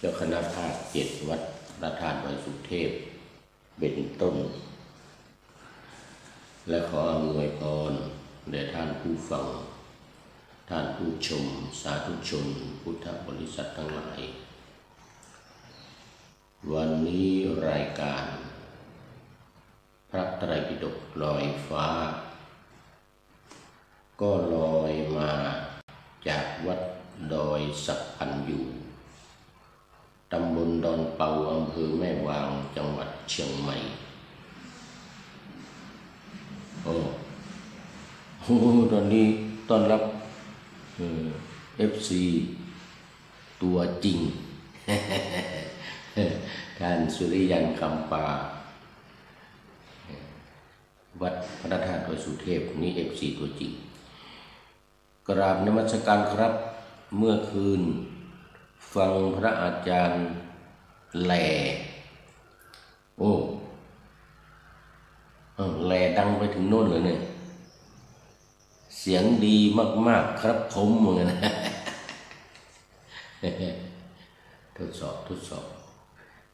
เจ้าคณะภาค7วัดพระธาตุดอยสุเทพเป็นต้นและขออำนวยพรแด่ท่านผู้ฟังท่านผู้ชมสาธุชนพุทธบริษัททั้งหลายวันนี้รายการพระไตรปิฎกลอยฟ้าก็ลอยมาจากวัดดอยสัพพันยูตำบลดอนเปาอำเภอแม่วางจังหวัดเชียงใหม่โอ้ตอนนี้ต้อนรับFC ตัวจริง ท่านสุริยันคำปาวัดพระธาตุดอยสุเทพนี้ FC ตัวจริงกราบนมัสการครับเมื่อคืนฟังพระอาจารย์แหล่แหล่ดังไปถึงโน่นเลยเนี่ยเสียงดีมากๆครับผมเหมือนกันนะทดสอบ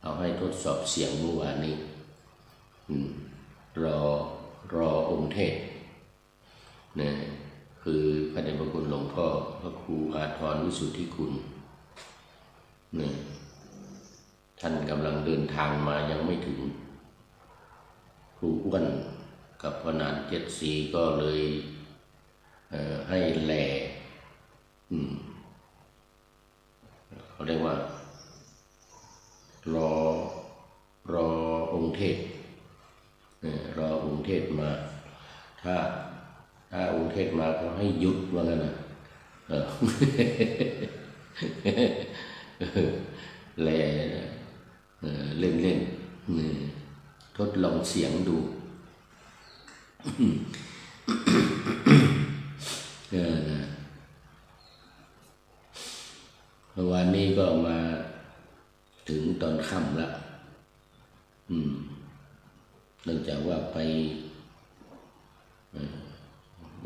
เอาให้ทดสอบเสียงเมื่อวานนี้รอองค์เทศนะคือพระเดชพระคุณหลวงพ่อพระครูอาทรวิสุทธิคุณนะท่านกำลังเดินทางมายังไม่ถึงครูอ้วนกับพระนาน7 4ก็เลยให้แหล่เขาเรียกว่ารอองค์เทศรอองค์เทศมาถ้าองค์เทศมาก็ให้หยุดว่างั้นนะแลเล่นทดลองเสียงดูเมื่อวานนี้ก็มาถึงตอนค่ำละเนื่องจากว่าไป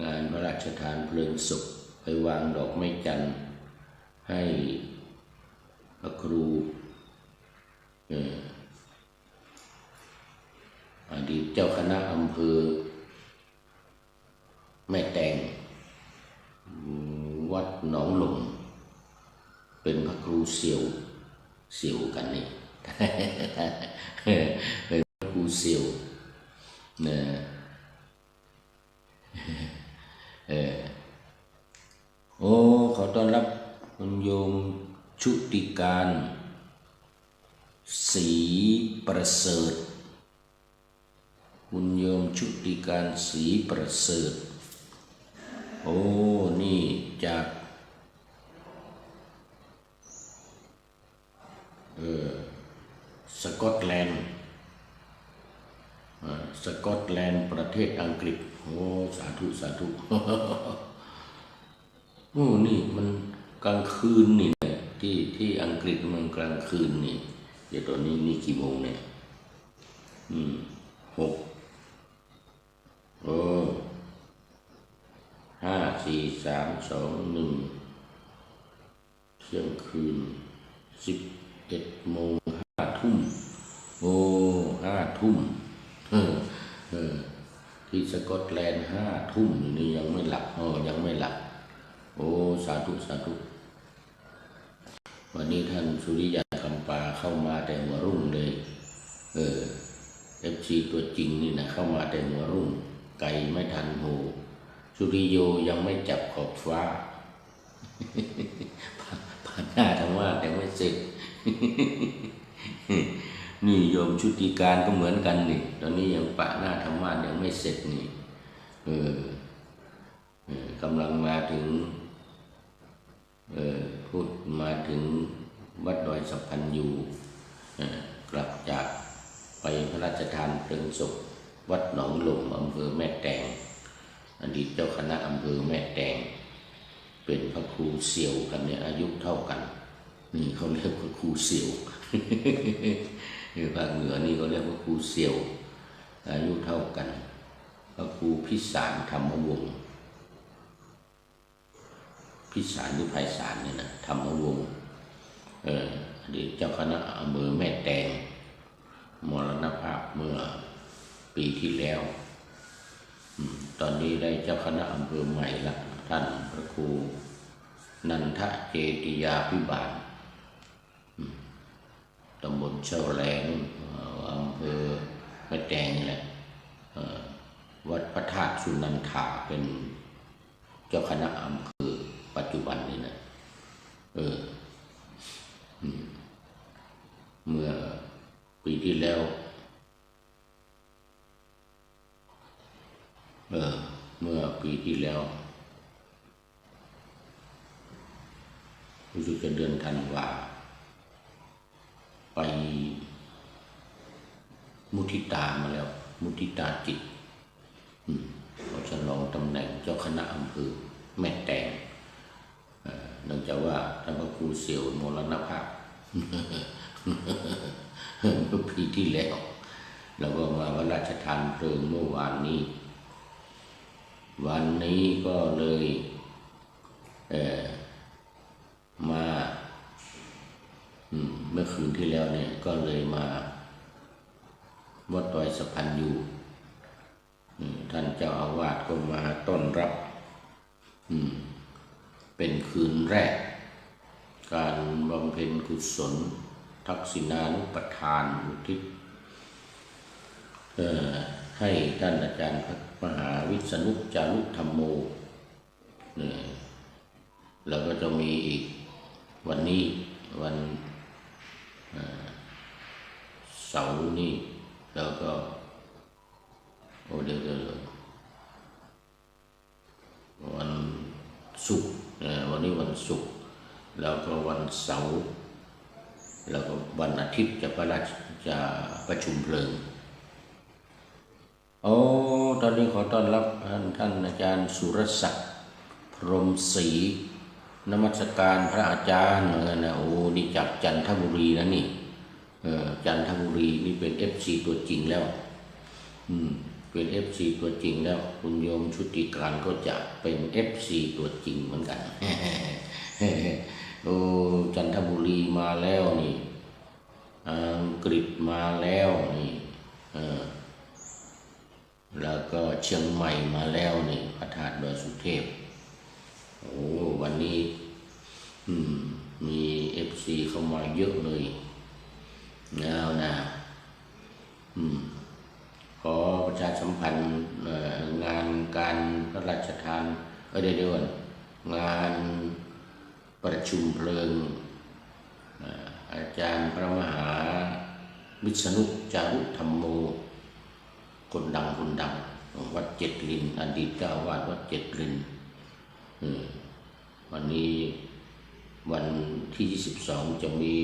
งานพระราชทานเพลิงศพไปวางดอกไม้จันทร์ให้พระครูอดีตเจ้าคณะอำเภอแม่แตงวัดหนองหลงเป็นพระครูเสี่ยวกันนี่ เป็นพระครูเสี่ยวนะขอต้อนรับคุณโยมชุติการศรีประเสริฐคุณโยมชุติการศรีประเสริฐนี่จากสกอตแลนด์ประเทศอังกฤษสาธุนี่มันกลางคืนนี่ที่อังกฤษมันกลางคืนนี่เดี๋ยวตอนนี้นี่กี่โมงเนี่ย6 5 4 3 2 1เที่ยงคืน11 โมง5 ทุ่ม5 ทุ่มที่สกอตแลนด์5 ทุ่มนี่ยังไม่หลับสาธุวันนี้ท่านสุริยันคำปาเข้ามาแต่หัวรุ่งเลยFC ตัวจริงนี่นะเข้ามาแต่หัวรุ่งไกลไม่ทันหูสุริโยยังไม่จับขอบฟ้า ผ่านหน้าธรรมะยังไม่เสร็จ นี่โยมชุติการก็เหมือนกันนี่ตอนนี้ยังปะหน้าธรรมะยังไม่เสร็จนี่กำลังมาถึงพูดมาถึงวัดดอยสัพพันยูกลับจากไปพระราชทานเพลิงศพวัดหนองลมอำเภอแม่แตงอดีตเจ้าคณะอำเภอแม่แตงเป็นพระครูเสี่ยวกันเนี่ยอายุเท่ากันนี่เขาเรียกพระครูเสี่ยวภาคเหนือนี่เขาเรียกว่าครูเสี่ยวอายุเท่ากันพระครูพิสารธรรมวงศ์พิสารหรือไพศาลเนี่ยนะธรรมวงศ์ อดีตเจ้าคณะอำเภอแม่แตงมรณภาพเมื่อปีที่แล้วตอนนี้ได้เจ้าคณะอำเภอใหม่ละท่านพระครูนันทเจติยาภิบาลตำบลเช่าแหลงอำเภอแม่แตงนี่แหละวัดพระธาตุสุนันทาเป็นเจ้าคณะอำเภอปัจจุบันนี่นะเมื่อปีที่แล้วเมื่อปีที่แล้วรู้สึกจะเดือนธันวาไปมุทิตามาแล้วมุทิตาจิตเราฉลองตำแหน่งเจ้าคณะอำเภอแม่แตงเนื่องจากว่าท่านพระครูเสี่ยวมรณภาพเมื่อปีที่แล้วแล้วก็มาพระราชทานเพลิงเมื่อวานนี้วันนี้ก็เลยมาเมื่อคืนที่แล้วเนี่ยก็เลยมาวัดดอยสะพันยูท่านเจ้าอาวาสก็มาต้อนรับเป็นคืนแรกการบำเพ็ญกุศลทักษิณานุปทานอุทิศให้ท่านอาจารย์มหาวิษณุจารุธรรมโมแล้วก็จะมีอีกวันนี้วันเสาร์นี้แล้วก็เดี๋ยววันศุกร์วันนี้วันศุกร์แล้วก็วันเสาร์แล้วก็วันอาทิตย์จะประชุมเพลิงตอนนี้ขอต้อนรับท่านอาจารย์สุรศักดิ์พรหมศรีนมัสการพระอาจารย์นะนี่จากจันทบุรีนะนี่จันทบุรีนี่เป็น FC ตัวจริงแล้วเป็น FC ตัวจริงแล้วคุณโยมชุติการก็จะเป็น FC ตัวจริงเหมือนกันจันทบุรีมาแล้วนี่อังกฤษมาแล้วนี่แล้วก็เชียงใหม่มาแล้วนี่พระธาตุดอยสุเทพวันนี้มี FC เข้ามาเยอะเลยแล้วนะขอประชาสัมพันธ์งานการพระราชทานเดี๋ยวงานประชุมเพลิงอาจารย์พระมหาวิษณุจารุธรรมโมคนดังวัดเจ็ดลินอดีตเจ้าอาวาสวัดเจ็ดลินวันนี้วันที่22จะมี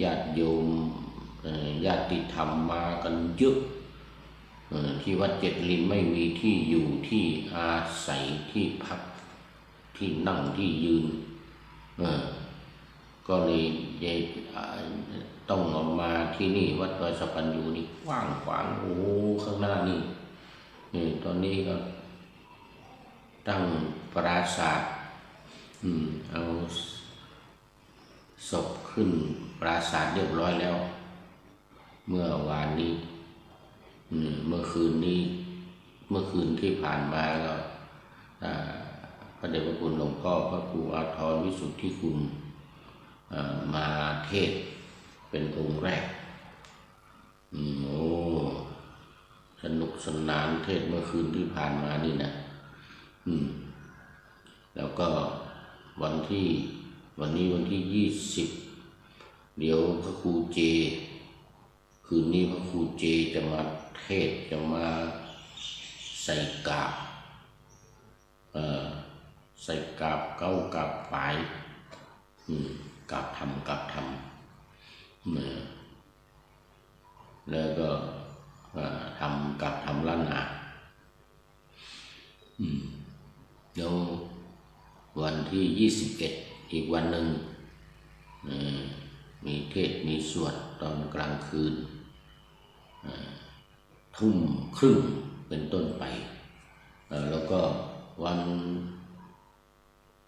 ญาติโยมญาติธรรมมากันเยอะที่วัดเจ็ดลินไม่มีที่อยู่ที่อาศัยที่พักที่นั่งที่ยืนก็เลยต้องออกมาที่นี่วัดดอยสะพันยูนี่กว้างขวางข้างหน้านี่ตอนนี้ก็ตั้งปราสาทเอาศพขึ้นปราสาทเรียบร้อยแล้วเมื่อวานนี้เมื่อคืนที่ผ่านมาก็พระเดชพระคุณหลวงพ่อพระครูอาทรวิสุทธิคุณมาเทศเป็นองค์แรกสนุกสนานเทศเมื่อคืนที่ผ่านมานี่นะแล้วก็วันนี้วันที่20เดี๋ยวพระครูเจคืนนี้พระครูเจจะมาเทศจะมาใส่กาบใส่กาบเก้ากาบฝายกาบธรรมแล้วก็ทำกาบธรรมล้านนาแล้ววันที่21อีกวันหนึ่งมีเทศมีสวดตอนกลางคืน20:30เป็นต้นไปแล้วก็วัน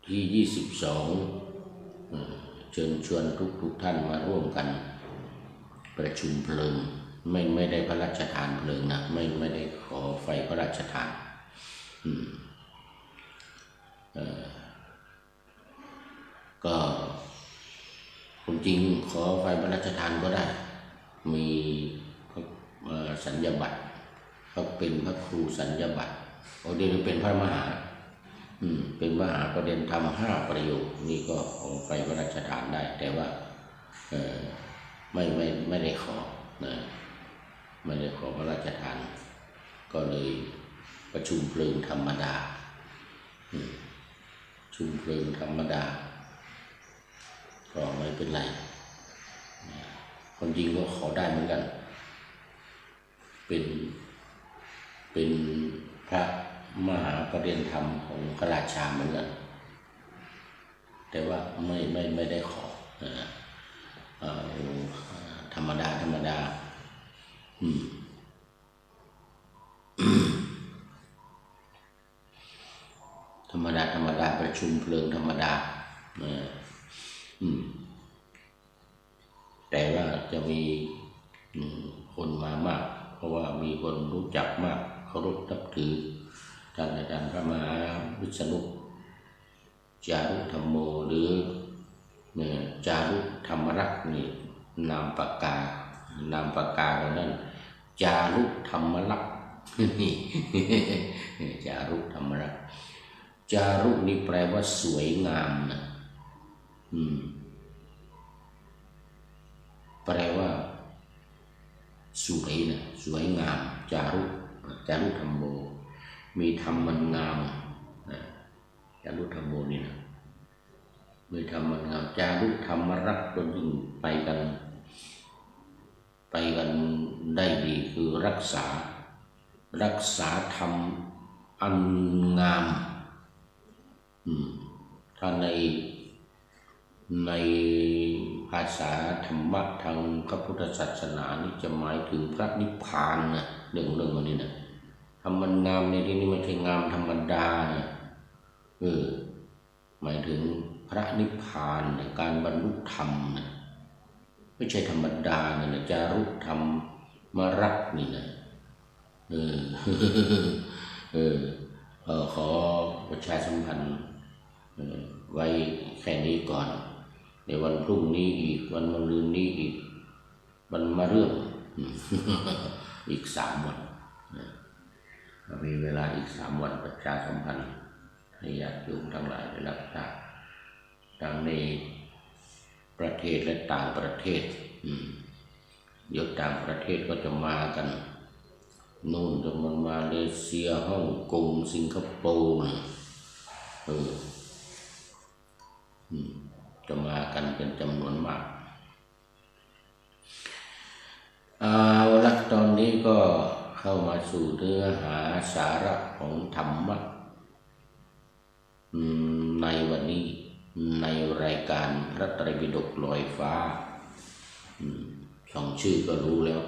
ที่22 เชิญชวนทุกท่านมาร่วมกันประชุมเพลิงไม่ได้พระราชทานเพลิงนะไม่ได้ขอไฟพระราชทานก็คนจริงขอไฟพระราชทานก็ได้มีสัญญาบัตรเขาเป็นพระครูสัญญาบัตรเดี๋ยวเป็นพระมหาเป็นมหาประเด็นธรรม5 ประโยคนี่ก็ขอไฟพระราชทานได้แต่ว่าไม่ได้ขอนะไม่ได้ขอพระราชทานก็เลยประชุมเพลิงธรรมดาชุมเพลิงธรรมดาก็ไม่เป็นไรคนจริงก็ขอได้เหมือนกันเป็นพระมหาประเด็นธรรมของพระราชาเหมือนกันแต่ว่าไม่ได้ขอธรรมดาธรรมดาประชุมเพลิงธรรมดาแต่ว่าจะมีคนมามากเพราะว่ามีคนรู้จักมากเคารพนับถือท่านอาจารย์พระมหาวิษณุจารุธรรมโมหรือจารุธรรมรักษ์นี่นามปากกาของนั่นจารุธรรมรักษ์นี่จารุธรรมรักษ์จารุนี่แปลว่าสวยงามนะแปลว่าสวยนะสวยงามจารุธรรมโมมีธรรมมันงามจารุธรรมโมนี่นะมีธรรมมันงามจารุธรรมรักษ์ก็ยิ่งไปกันได้ดีคือรักษาธรรมอันงามถ้าในภาษาธรรมะทางพระพุทธศาสนานี่จะหมายถึงพระนิพพานนะเรื่องวันนี้นะธรรมมันงามในที่นี้ไม่ใช่งามธรรมดานะหมายถึงพระนิพพานนะการบรรลุธรรมนะไม่ใช่ธรรมดานะจารุธรรมมรักนี่นะขอประชาสัมพันธ์ไว้แค่นี้ก่อนในวันพรุ่งนี้อีกวันมะรืนนี้อีกวันมะเรื่องอีก3 วันมีเวลาอีก3 วันประชาสัมพันธ์ให้ญาติโยมทั้งหลายได้รับทราบทั้งในประเทศและต่างประเทศเดี๋ยวต่างประเทศก็จะมากันนู่นจะมาเลเซียฮ่องกงสิงคโปร์จะมากันเป็นจำนวนมากเอาละตอนนี้ก็เข้ามาสู่เนื้อหาสาระของธรรมะในวันนี้ในรายการพระไตรปิฎกลอยฟ้าส่องชื่อก็รู้แล้ว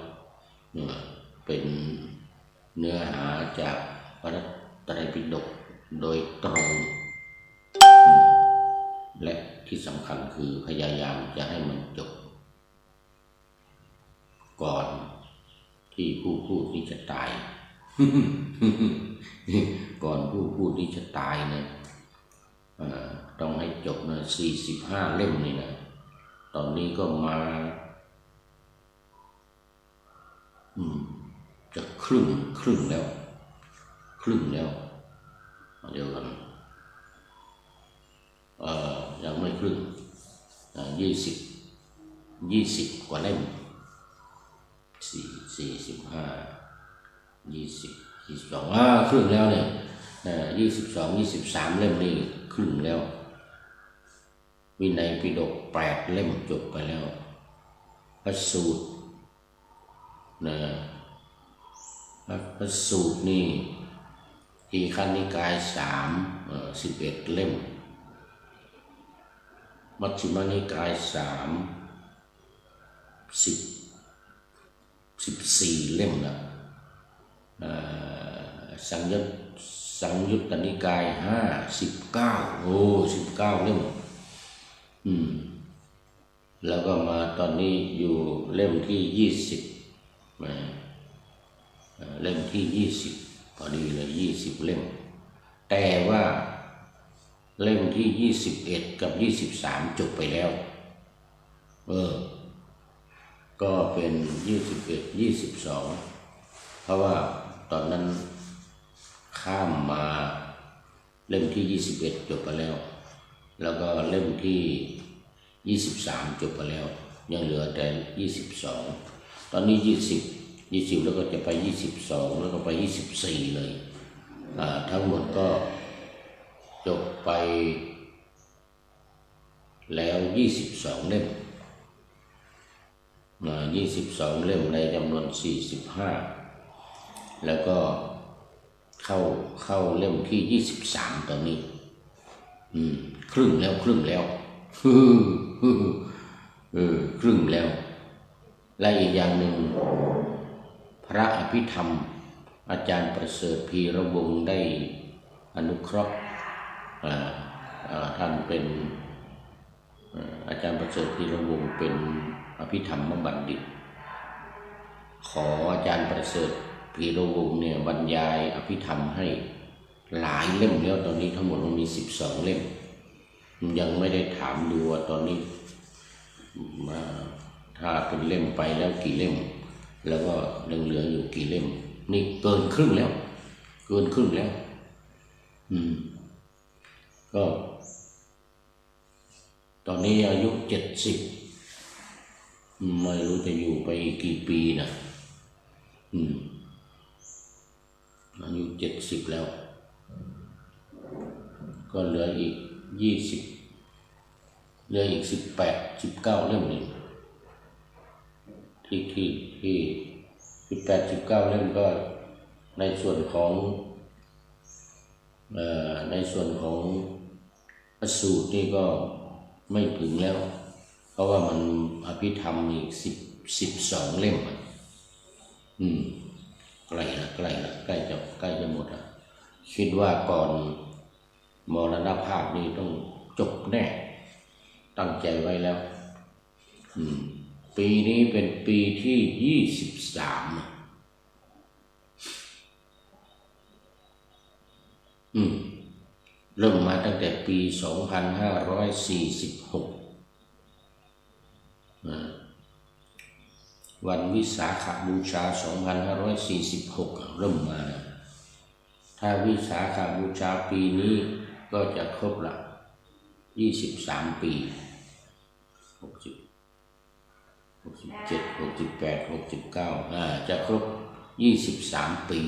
เป็นเนื้อหาจากพระไตรปิฎกโดยตรงและที่สำคัญคือพยายามจะให้มันจบก่อนที่ผู้พูดนี้จะตาย ก่อนผู้พูดนี้จะตายนะต้องให้จบนะ45 เล่มนี่นะตอนนี้ก็มาจะครึ่งแล้วเดียวกันยังไม่ครึ่ง20 กว่าเล่ม45 20 22ครึ่งแล้วเนี่ย22-23 เล่มนี่ครึ่งแล้ววินัยปิฎก8 เล่มจบไปแล้วพระสูตรพระสูตรนี่ทีฆนิกาย11 เล่มมัชฌิมนิกาย14 เล่มนะสังยุตตนิกาย 19 19 เล่ม แล้วก็มาตอนนี้อยู่เล่มที่20เล่มที่20พอดีเลย20เล่มแต่ว่าเล่มที่21กับ23จบไปแล้วก็เป็น21 22เพราะว่าตอนนั้นข้ามมาเล่มที่21จบไปแล้วแล้วก็เล่มที่23จบไปแล้วยังเหลือแต่22ตอนนี้20แล้วก็จะไป22แล้วก็ไป24เลยทั้งหมดก็จบไปแล้ว22เล่ม22เล่มในจำนวน45แล้วก็เข้าเล่มที่23ตอนนี้ครึ่งแล้วครึ่งแล้วครึ่งแล้วและอีกอย่างหนึ่งพระอภิธรรมอาจารย์ประเสริฐพีระวงศ์ได้อนุเคราะห์ท่านเป็นอาจารย์ประเสริฐพีระวงศ์เป็นอภิธรรมบัณฑิตขออาจารย์ประเสริฐพีระวงศ์เนี่ยบรรยายอภิธรรมให้หลายเล่มแล้วตอนนี้ทั้งหมดมี12เล่มยังไม่ได้ถามดูว่าตอนนี้ถ้าเป็นเล่มไปแล้วกี่เล่มแล้วก็ยังเหลืออยู่กี่เล่มนี่เกินครึ่งแล้วก็ตอนนี้อายุ70ไม่รู้จะอยู่ไปกี่ปีนะอายุ70แล้วก็เหลืออีกเหลืออีก18-19เล่มนี่ที่18-19เล่มก็ในส่วนของพระสูตรนี่ก็ไม่ถึงแล้วเพราะว่ามันอภิธรรมอีก12เล่มใกล้จะหมดอ่ะคิดว่าก่อนมรณภาพนี่ต้องจบแน่ตั้งใจไว้แล้วปีนี้เป็นปีที่23เริ่มมาตั้งแต่ปี2546วันวิสาขบูชา2546เริ่มมาถ้าวิสาขบูชาปีนี้ก็จะครบละ23ปี67 68 69จะครบ23ปี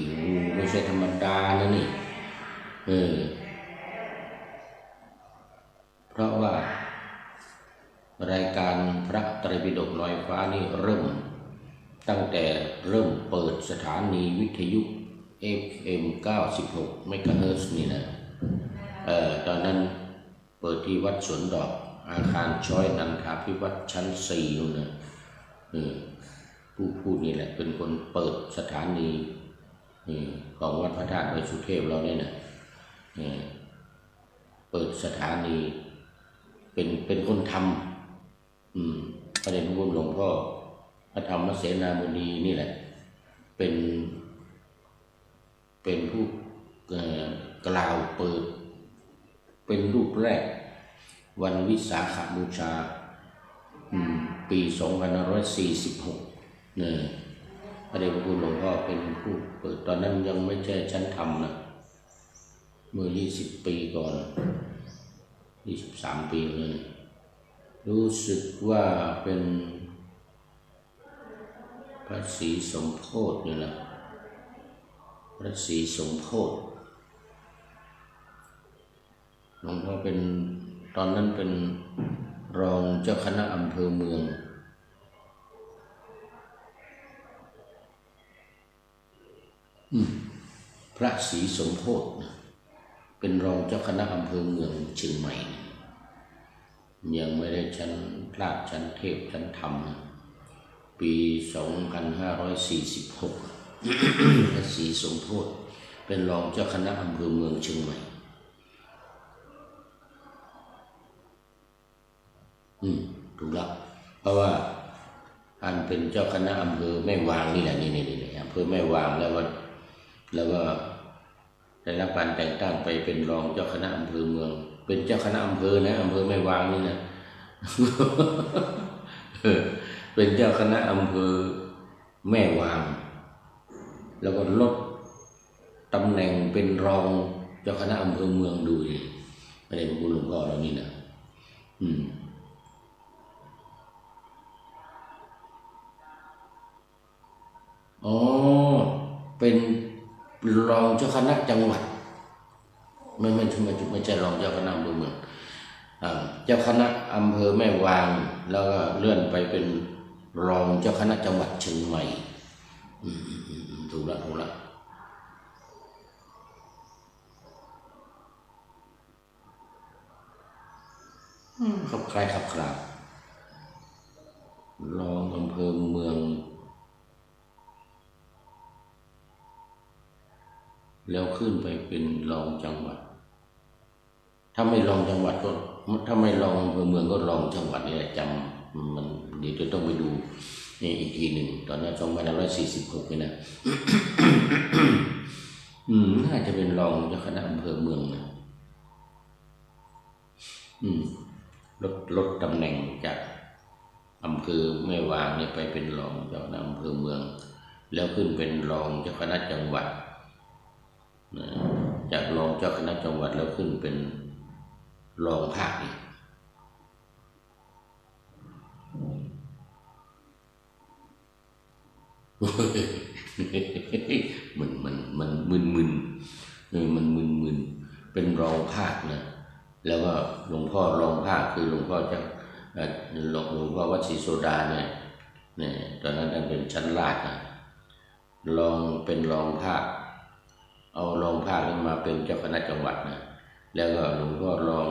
ไม่ใช่ธรรมดานะนี่เพราะว่ารายการพระไตรปิฎกลอยฟ้านี่เริ่มตั้งแต่เริ่มเปิดสถานีวิทยุ FM 96 เมกะเฮิรตซ์นี่นะตอนนั้นเปิดที่วัดสวนดอกอาคารช้อยนันทาภิวัตน์ชั้น4นู่นนะผู้พูดนี่แหละเป็นคนเปิดสถานีของวัดพระธาตุดอยสุเทพเราเนี่ยนะเปิดสถานีเป็นคนทำประเด็นพระคุณหลวงพ่อพระธรรมเสนามุนีนี่แหละเป็นผู้กล่าวเปิดเป็นรูปแรกวันวิสาขบูชาปี2546พระเดชพระคุณหลวงพ่อเป็นผู้เปิดตอนนั้นยังไม่ใช่ชั้นธรรมนะเมื่อ20ปีก่อน23ปีเลยรู้สึกว่าเป็นพระศรีสมโพธินี่แหละพระศรีสมโพธิหลวงพ่อเป็นตอนนั้นเป็นรองเจ้าคณะอำเภอเมืองพระศรีสมโพธิเป็นรองเจ้าคณะอำเภอเมืองเชียงใหม่ยังไม่ได้ชั้นพระชั้นเทพชั้นธรรมปี2546พระศรีสมโพธิเป็นรองเจ้าคณะอำเภอเมืองเชียงใหม่ถูกแล้ว เพราะว่าอันเป็นเจ้าคณะอำเภอแม่วางนี่แหละนี่อำเภอแม่วางแล้วก็ได้รับการแต่งตั้งไปเป็นรองเจ้าคณะอำเภอเมืองเป็นเจ้าคณะอำเภอนะอำเภอแม่วางนี่นะ เป็นเจ้าคณะอำเภอแม่วางแล้วก็ลดตำแหน่งเป็นรองเจ้าคณะอำเภอเมืองดูดิไม่ได้พูดหลวงพ่อเรานี่นะอ๋อเป็นรองเจ้าคณะจังหวัดไม่ใช่รองเจ้าคณะอำเภอเมืองเจ้าคณะอำเภอแม่วางแล้วก็เลื่อนไปเป็นรองเจ้าคณะจังหวัดเชียงใหม่ถูกละขับคล้ายขับคลารองอำเภอเมืองแล้วขึ้นไปเป็นรองจังหวัดถ้าไม่รองจังหวัดก็ถ้าไม่รองอำเภอเมืองก็รองจังหวัดนี่แหละจำมันเดี๋ยวจะต้องไปดูนี่อีกทีหนึ่งตอนนั้น2546นี่นะ น่าจะเป็นรองเจ้าคณะอำเภอเมืองนะลดตำแหน่งจากอำเภอแม่วางเนี่ยไปเป็นรองเจ้าคณะอำเภอเมืองแล้วขึ้นเป็นรองเจ้าคณะจังหวัดจากรองเจ้าคณะจังหวัดแล้วขึ้นเป็นรองภาคอีกมันมึนเป็นรองภาคนะแล้วก็หลวงพ่อรองภาคคือหลวงพ่อหลวงพ่อวัดศรีโสดาเนี่ยตอนนั้นท่านเป็นชั้นราชนะเป็นรองภาคเอารองภาคนั้นมาเป็นเจ้าคณะจังหวัดนะแล้วก็หลวงพ่อรอง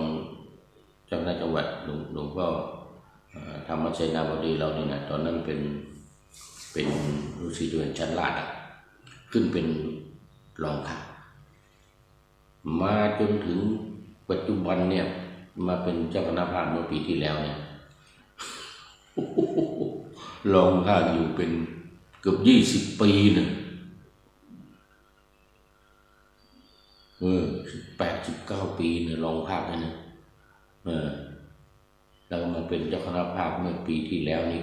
เจ้าคณะจังหวัดหลวงพ่อธรรมเสนาบดีเรานี่นะตอนนั้นเป็นรู้สึกเป็นชั้นราชขึ้นเป็นรองภาคมาจนถึงปัจจุบันเนี่ยมาเป็นเจ้าคณะภาคเมื่อปีที่แล้วเนี่ย รองภาคอยู่เป็นเกือบ20 ปีนะ19 ปีเนี่ยรองภาคนะแล้วมาเป็นเจ้าคณะภาคเมื่อปีที่แล้วนี่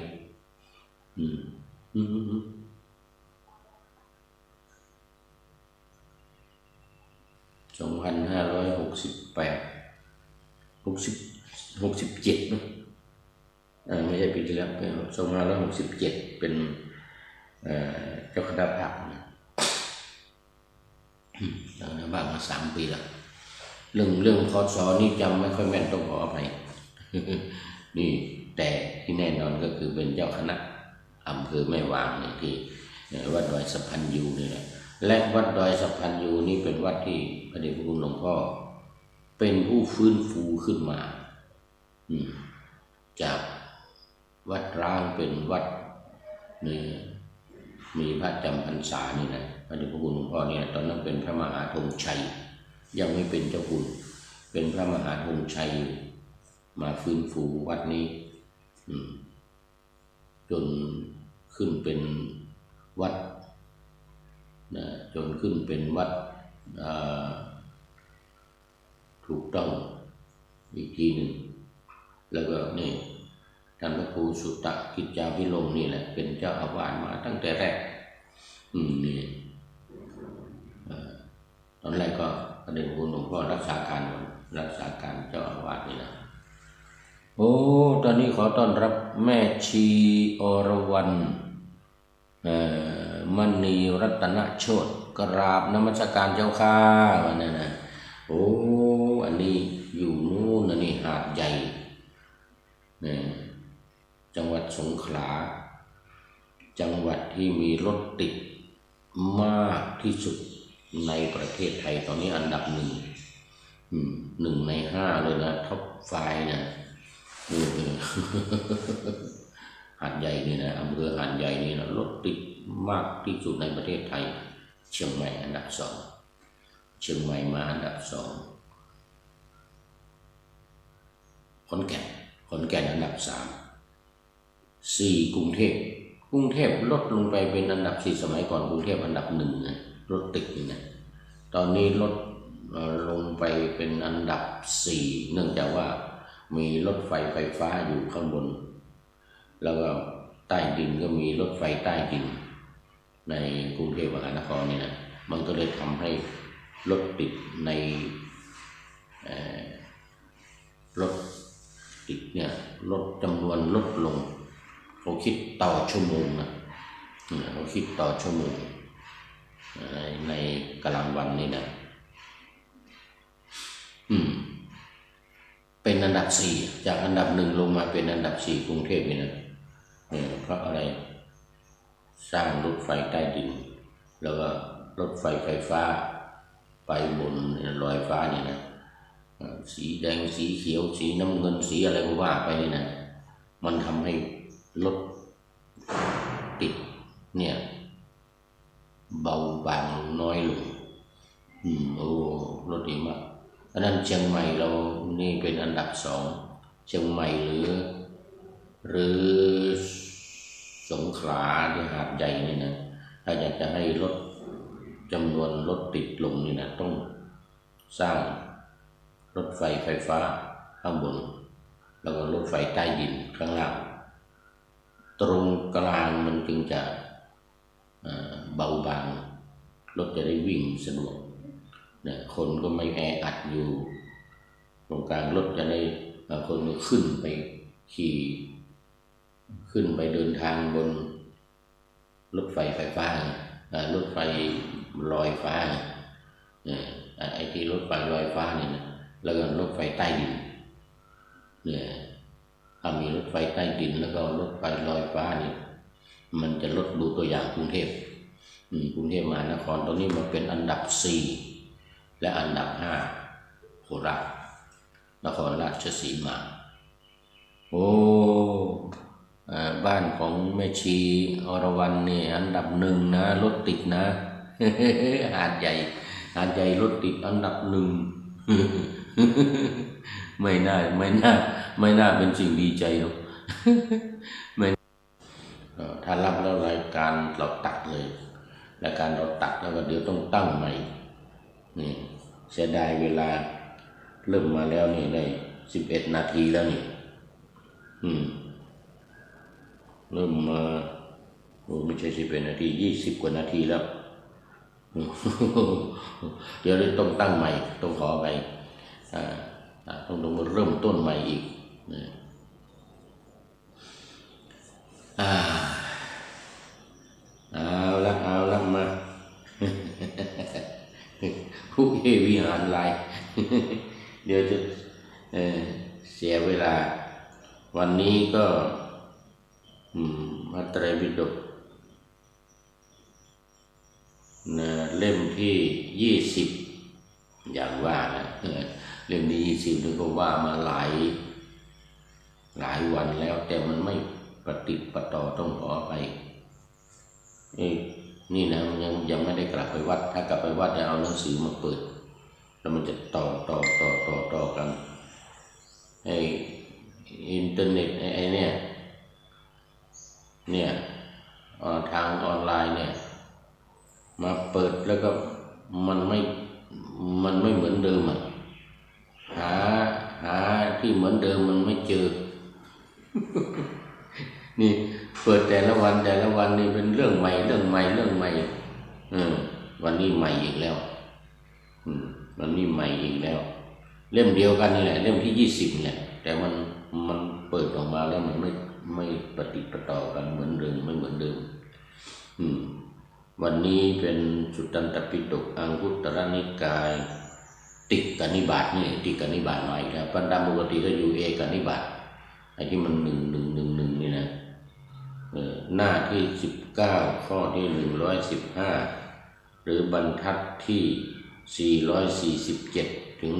2567นะไม่ใช่ปีที่แล้วเป็น2567เป็นเจ้าคณะภาคนะเจ้าคณะภาคมา3 ปีแล้วเรื่องพศนี่จำไม่ค่อยแม่นต้องขออภัย นี่แต่ที่แน่นอนก็คือเป็นเจ้าคณะอำเภอแม่วางเนี่ยที่วัดดอยสะพันยูนี่แหละและวัดดอยสะพันยูนี่เป็นวัดที่พระเดชพระคุณหลวงพ่อเป็นผู้ฟื้นฟูขึ้นมาจากวัดร้างเป็นวัดนี่มีพระจำพรรษานี่นะพระเดชพระคุณหลวงพ่อเนี่ยตอนนั้นเป็นพระมหาธงชัยยังไม่เป็นเจ้าคุณเป็นพระมหาธงชัยมาฟื้นฟูวัดนี้จนขึ้นเป็นวัดนะจนขึ้นเป็นวัดถูกต้องอีกทีหนึ่งแล้วก็นี่ท่านพระครูสุตตะกิจจาภิรมย์นี่แหละเป็นเจ้าอาวาสมาตั้งแต่แรกนี่ตอนแรกก็พระเดชพระคุณหลวงพ่อรักษาการเจ้าอาวาสนี่นะโอ้ตอนนี้ขอต้อนรับแม่ชีอรวรรณมณีรัตนโชติกราบนมัสการเจ้าข้าวันนั้นนะโอ้อันนี้อยู่นู่นนี่หาดใหญ่จังหวัดสงขลาจังหวัดที่มีรถติดมากที่สุดในประเทศไทยตอนนี้อันดับ1ใน 5เลยนะท็อป5นะหาดใหญ่นี่นะอำเภอหาดใหญ่นี่นะรถติดมากที่สุดในประเทศไทยเชียงใหม่อันดับ2เชียงใหม่มาอันดับ2ขอนแก่นอันดับ3 4กรุงเทพลดลงไปเป็นอันดับ4สมัยก่อนกรุงเทพอันดับ1นะรถติดนี่นะตอนนี้ลดลงไปเป็นอันดับ4เนื่องจากว่ามีรถไฟฟ้าอยู่ข้างบนแล้วก็ใต้ดินก็มีรถไฟใต้ดินในกรุงเทพมหานครนี่นะมันก็เลยทำให้รถติดในรถติดเนี่ยลดจำนวนลดลงเขาคิดต่อชั่วโมงนะเขาคิดต่อชั่วโมงในกลางวันนี่นะเป็นอันดับ4จากอันดับ1ลงมาเป็นอันดับ4กรุงเทพนี่นะเพราะอะไรสร้างรถไฟใต้ดินแล้วก็รถไฟฟ้าไปบนลอยฟ้านี่นะสีแดงสีเขียวสีน้ำเงินสีอะไรก็ว่าไปนี่นะมันทำให้รถติดเนี่ยเบาบางน้อยลงโอ้รถดีมากอันนั้นเชียงใหม่เรานี่เป็นอันดับ2เชียงใหม่หรือสงขลาที่หาดใหญ่นี่นะถ้าอยากจะให้ลดจำนวนรถติดลงนี่นะต้องสร้างรถไฟฟ้าข้างบนแล้วก็รถไฟใต้ดินข้างล่างตรงกลางมันจึงจะเบาบางรถจะได้วิ่งสะดวกเนี่ยคนก็ไม่แออัดอยู่ตรงกลางรถจะได้คนก็ขึ้นไปขี่ขึ้นไปเดินทางบนรถไฟฟ้ารถไฟลอยฟ้าไอ้ที่รถไฟลอยฟ้าเนี่ยนะแล้วก็รถไฟใต้ดินเนี่ยถ้ามีรถไฟใต้ดินแล้วก็รถไฟลอยฟ้านี่มันจะลดดูตัวอย่างกรุงเทพมหานครตอนนี้มันเป็นอันดับ4และอันดับ5โคราชนครราชสีมาโอ้บ้านของแม่ชีอรวรรณนี่อันดับ1นะรถติดนะ หาดใหญ่รถติดอันดับ1 ไม่น่าเป็นสิ่งดีใจหรอก ถ้ารับแล้วรายการเราตัดเลยรายการเราตัดแล้วก็เดี๋ยวต้องตั้งใหม่นี่เสียดายเวลาเริ่มมาแล้วนี่ได้11 นาทีแล้วนี่เริ่มมาไม่ใช่11 นาที20 กว่านาทีแล้ว เดี๋ยวต้องตั้งใหม่ต้องขอไปต้องมาเริ่มต้นใหม่อีกเอาละมา ผู้วิหารลาย เดี๋ยวจะเสียเวลาวันนี้ก็พระไตรปิฎกเล่มที่20อย่างว่านะเล่มที่20นี่ก็ว่ามาหลายวันแล้วแต่มันไม่ปฏิดประต่อต้องขอไปนี่นะมันยังไม่ได้กลับไปวัดถ้ากลับไปวัดจะเอาหนังสือมาเปิดแล้วมันจะต่อกันไอ้อินเทอร์เน็ตไอ้เนี่ยทางออนไลน์เนี่ยมาเปิดแล้วก็มันไม่เหมือนเดิมหาที่เหมือนเดิมมันไม่เจอ นี่เปิดแต่ละวันนี่เป็นเรื่องใหม่วันนี้ใหม่อีกแล้ววันนี้ใหม่อีกแล้วเล่มเดียวกันนี่แหละเล่มที่20เนี่ยแต่มันเปิดออกมาแล้วมันไม่ปฏิปต่อกันเหมือนเดิมไม่เหมือนเดิมวันนี้เป็นสุตตันตปิฎกอังคุตรนิกายติกนิบาตนี่ติกนิบาตมาอีกแล้วปัญดาปกติก็อยู่เอกนิบาตไอ้ที่มัน1นี่นะหน้าที่19ข้อที่115หรือบรรทัดที่447ถึง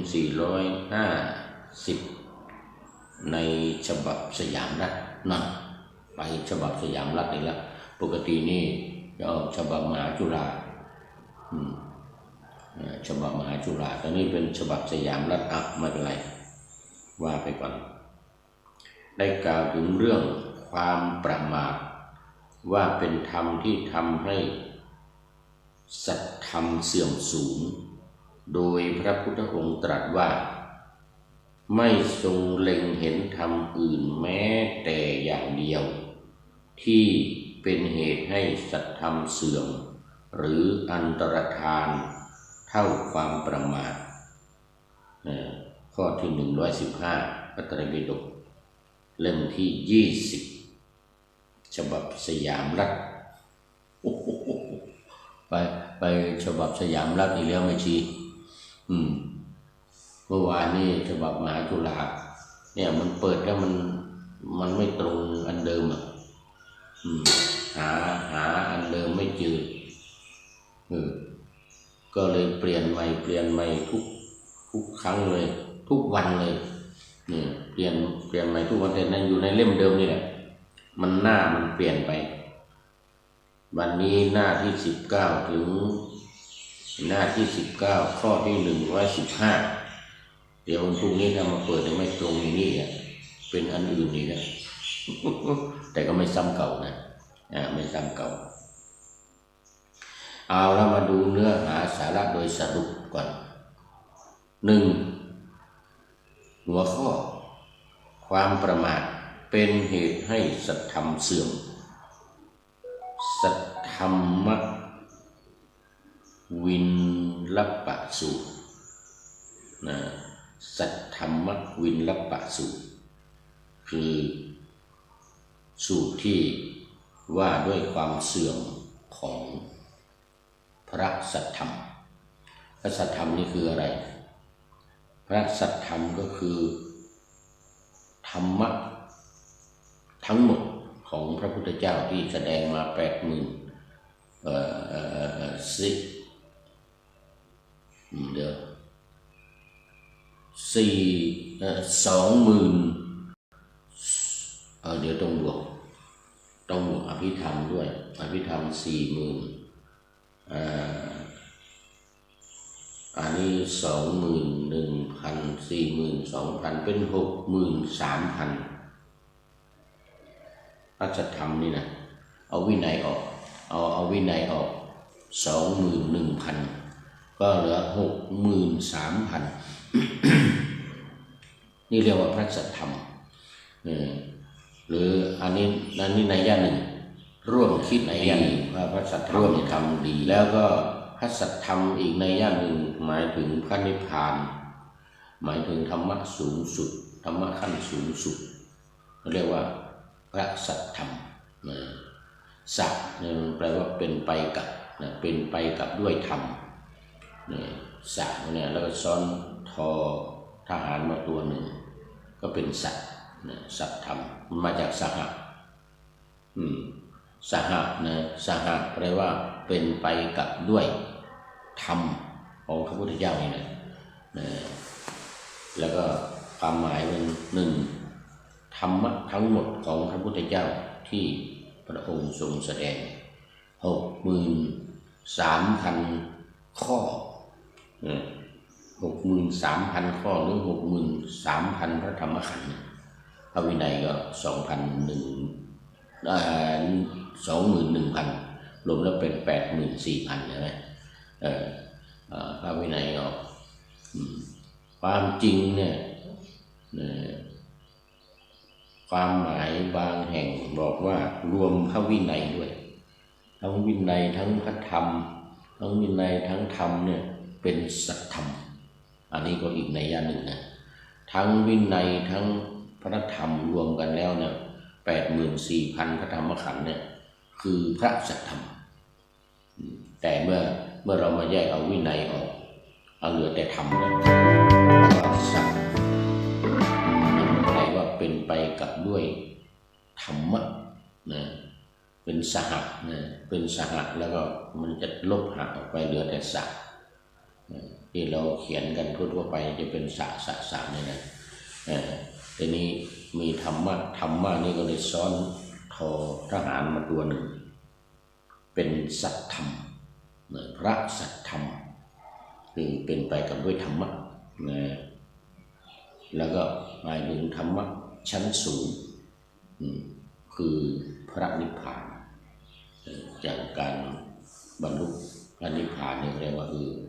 450ในฉบับสยามรัฐนั่นไปฉบับสยามรัฐนี่ละปกตินี่จะออกฉบับมหาจุฬาฉบับมหาจุฬาตอนนี้เป็นฉบับสยามรัฐไม่เป็นไรว่าไปก่อนได้กล่าวถึงเรื่องค ความประมาทว่าเป็นธรรมที่ทำให้สัตธรรมเสื่อมสูญโดยพระพุทธองค์ตรัสว่าไม่ทรงเล็งเห็นธรรมอื่นแม้แต่อย่างเดียวที่เป็นเหตุให้สัตธรรมเสื่อมหรืออันตรธานเท่าความประมาทข้อที่115พระไตรปิฎกเล่มที่20ฉบับสยามรัฐไปฉบับสยามรัฐอีกแล้วไม่ชีเมื่อวานนี้ฉบับมหาจุฬาเนี่ยมันเปิดแล้วมันไม่ตรงอันเดิมหาอันเดิมไม่เจอก็เลยเปลี่ยนใหม่ทุกครั้งเลยทุกวันเลยเนี่ยเปลี่ยนใหม่ทุกวันแต่นั้นอยู่ในเล่มเดิมนี่แหละมันหน้ามันเปลี่ยนไปวันนี้หน้าที่19ถึงหน้าที่19ข้อที่115เดี๋ยวพรุ่งนี้ถ้ามาเปิดจะไม่ตรงอย่างนี้เป็นอันอื่นนี่นะ แต่ก็ไม่ซ้ำเก่านะไม่ซ้ำเก่าเอาแล้วมาดูเนื้อหาสาระโดยสรุปก่อน1หัวข้อความประมาทเป็นเหตุให้สัตธรรมเสื่อมสัทธรรมวินลัปปะสูตรสัทธรรมวินลัปปะสูตรคือสูตรที่ว่าด้วยความเสื่อมของพระสัทธรรมพระสัทธรรมนี่คืออะไรพระสัทธรรมก็คือธรรมะทั้งหมดของพระพุทธเจ้าที่แสดงมาเดี๋ยวต้องบวกอภิธรรมด้วยอภิธรรม40,000อันนี้21,000 42,000เป็น63,000พระสัทธรรมนี่นะเอาวินัยออกเอาวินัยออก 21,000 ก็เหลือ 63,000 นี่เรียกว่าพระสัทธรรมหรืออันนี้นัยยะหนึ่งร่วมคิดนัยยะหนึ่งว่าพระสัทธรรมร่วมทำดีแล้วก็พระสัทธรรมอีกนัยยะหนึ่งหมายถึงพระนิพพานหมายถึงธรรมะสูงสุดธรรมะขั้นสูงสุดเรียกว่าพระสัทธรรมสัทเนี่ยมันแปลว่าเป็นไปกับเป็นไปกับด้วยธรรมสัทเนี่ยแล้วก็ซ้อนทอทหารมาตัวหนึ่งก็เป็นสัทสัทธรรมมันมาจากสหะสหะสหะแปลว่าเป็นไปกับด้วยธรรมของพระพุทธเจ้านี่นะแล้วก็ความหมายเป็นธรรมะทั้งหมดของพระพุทธเจ้าที่พระองค์ทรงแสดง 63,000 ข้อ 63,000 ข้อหรือ 63,000 พระธรรมขันธ์พระวินัยก็ 21,000 รวมแล้วเป็น 84,000 ใช่ไหมพระวินัยก็ความจริงเนี่ยความหมายบางแห่งบอกว่ารวมพระวินัยด้วยทั้งวินัยทั้งพระธรรมทั้งวินัยทั้งธรรมเนี่ยเป็นสัทธรรมอันนี้ก็อีกนัยยะหนึ่งนะทั้งวินัยทั้งพระธรรมรวมกันแล้วเนี่ย 84,000 พระธรรมขันธ์เนี่ยคือพระสัทธรรมแต่เมื่อเรามาแยกเอาวินัยออกเอาเหลือแต่ธรรมเนี่ยสัทแปลว่าเป็นไปกับด้วยธรรมะนะเป็นสหะนะเป็นสหะแล้วก็มันจะลบหักออกไปเหลือแต่สัทที่เราเขียนกันทั่วๆไปจะเป็นสะเนี่ยนะทีนี้มีธรรมะนี่ก็เลยซ้อนทอทหารมาตัวหนึ่งเป็นสัทธรรมพระสัทธรรมคือเป็นไปกับด้วยธรรมะแล้วก็หมายถึงธรรมะชั้นสูงค คือพระนิพพานจากการบรรลุพระนิพพานเนี่ยเรียกว่า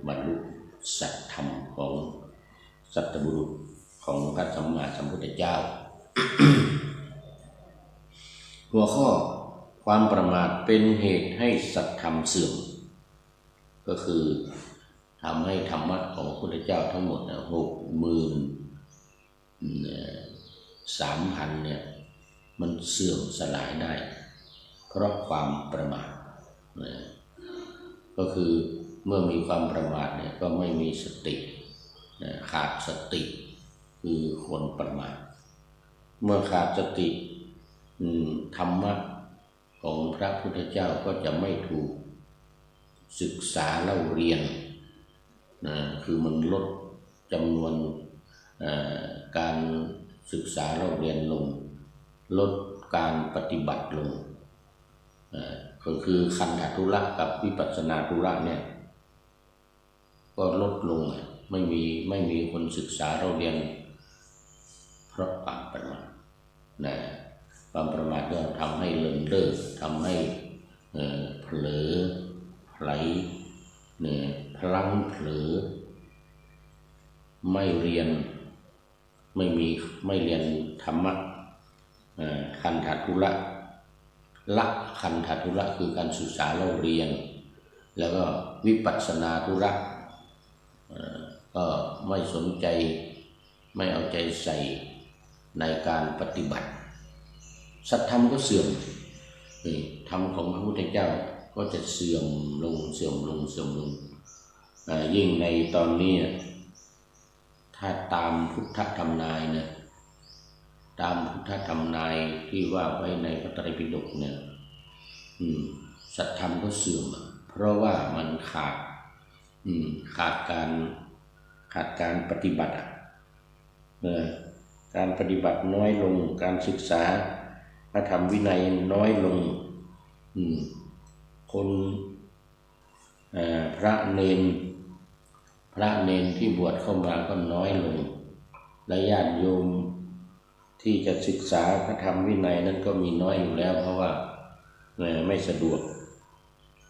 บรรลุสัจธรรมของสัตบุรุษของพระสัมมาสัมพุทธเจ้า หัวข้อความประมาทเป็นเหตุให้สัจธรรมเสื่อมก็คือทำให้ธรรมะของพระพุทธเจ้าทั้งหมด63,000เนี่ยมันเสื่อมสลายได้เพราะความประมาทก็คือเมื่อมีความประมาทเนี่ยก็ไม่มีสติขาดสติคือคนประมาทเมื่อขาดสติธรรมะของพระพุทธเจ้าก็จะไม่ถูกศึกษาเล่าเรียนคือมันลดจำนวนการศึกษาเล่าเรียนลงลดการปฏิบัติลงก็คือคันธทุระกับวิปัสสนาทุระเนี่ยก็ลดลงไม่มีคนศึกษาเราเรียนเพราะความประมาทความประมาทก็ทำให้เลินเล่อทำให้เผลอไหลพลั้งเผลอไม่เรียนไม่เรียนธรรมะคันธทุระละคันธทุระคือการศึกษาเล่าเรียนแล้วก็วิปัสสนาธุระก็ไม่สนใจไม่เอาใจใส่ในการปฏิบัติสัจธรรมก็เสื่อมธรรมของพระพุทธเจ้าก็จะเสื่อมลงยิ่งในตอนนี้ถ้าตามพุทธธรรมนายเนี่ยตามพุทธธรรมนายที่ว่าไว้ในพระไตรปิฎกเนี่ยสัจธรรมก็เสื่อมเพราะว่ามันขาดการปฏิบัติการปฏิบัติน้อยลงการศึกษาพระธรรมวินัยน้อยลงคนพระเนนที่บวชเข้ามาก็น้อยลงและญาติโยมที่จะศึกษาพระธรรมวินัยนั้นก็มีน้อยอยู่แล้วเพราะว่าไม่สะดวก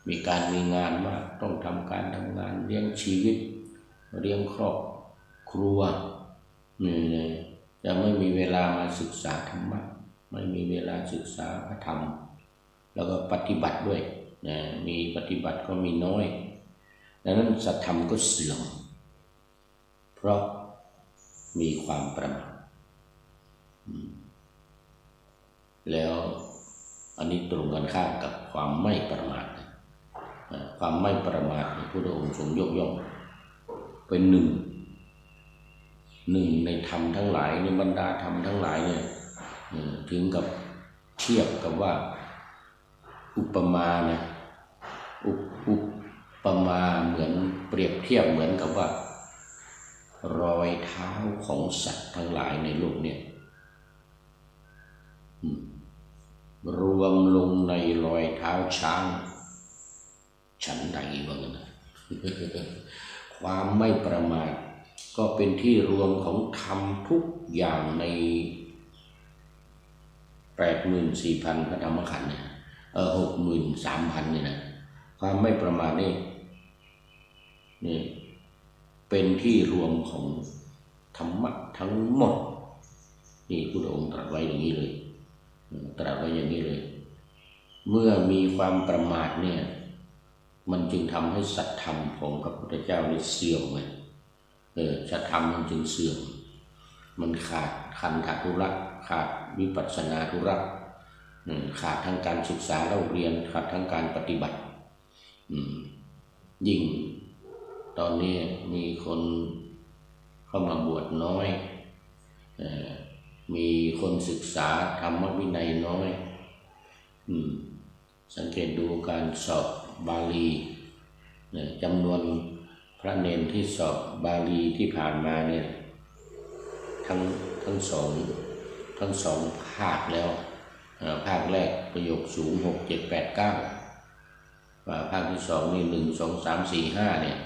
มีงานมากต้องทำงานเลี้ยงชีวิตเลี้ยงครอบครัวจะไม่มีเวลามาศึกษาธรรมะไม่มีเวลาศึกษาพระธรรมแล้วก็ปฏิบัติด้วยมีปฏิบัติก็มีน้อยดังนั้นสัจธรรมก็เสื่อมเพราะมีความประมาทแล้วอันนี้ตรงกันข้ามกับความไม่ประมาทความไม่ประมาทพระพุทธองค์ทรงยกย่องเป็นหนึ่งในธรรมทั้งหลายในบรรดาธรรมทั้งหลายเนี่ยถึงกับเทียบกับว่าอุปมาอุปมาเหมือนเปรียบเทียบเหมือนกับว่ารอยเท้าของสัตว์ทั้งหลายในโลกเนี่ยรวมลงในรอยเท้าช้างฉันใดบ้างนะ ความไม่ประมาทก็เป็นที่รวมของธรรมทุกอย่างใน 84,000 พระธรรมขันธ์เนี่ย63,000เนี่ยนะความไม่ประมาทนี่เป็นที่รวมของธรรมะทั้งหมดนี่พระองค์ตรัสไว้อย่างนี้เลยเมื่อมีความประมาทเนี่ยมันจึงทำให้สัจธรรมของพระพุทธเจ้านี่เสื่อมไงสัจธรรมมันจึงเสื่อมมันขาดคันธทุระขาดวิปัสสนาธุระขาดทั้งการศึกษาเล่าเรียนขาดทั้งการปฏิบัติยิ่งตอนนี้มีคนเข้ามาบวชน้อยมีคนศึกษาธรรมวินัยน้อยสังเกตดูการสอบบาลีจำนวนพระเนนที่สอบบาลีที่ผ่านมาเนี่ยทั้งสองภาคแล้วภาคแรกประโยคสูง6 7 8 9ภาคที่สองนี่1 2 3 4 5เนี่ย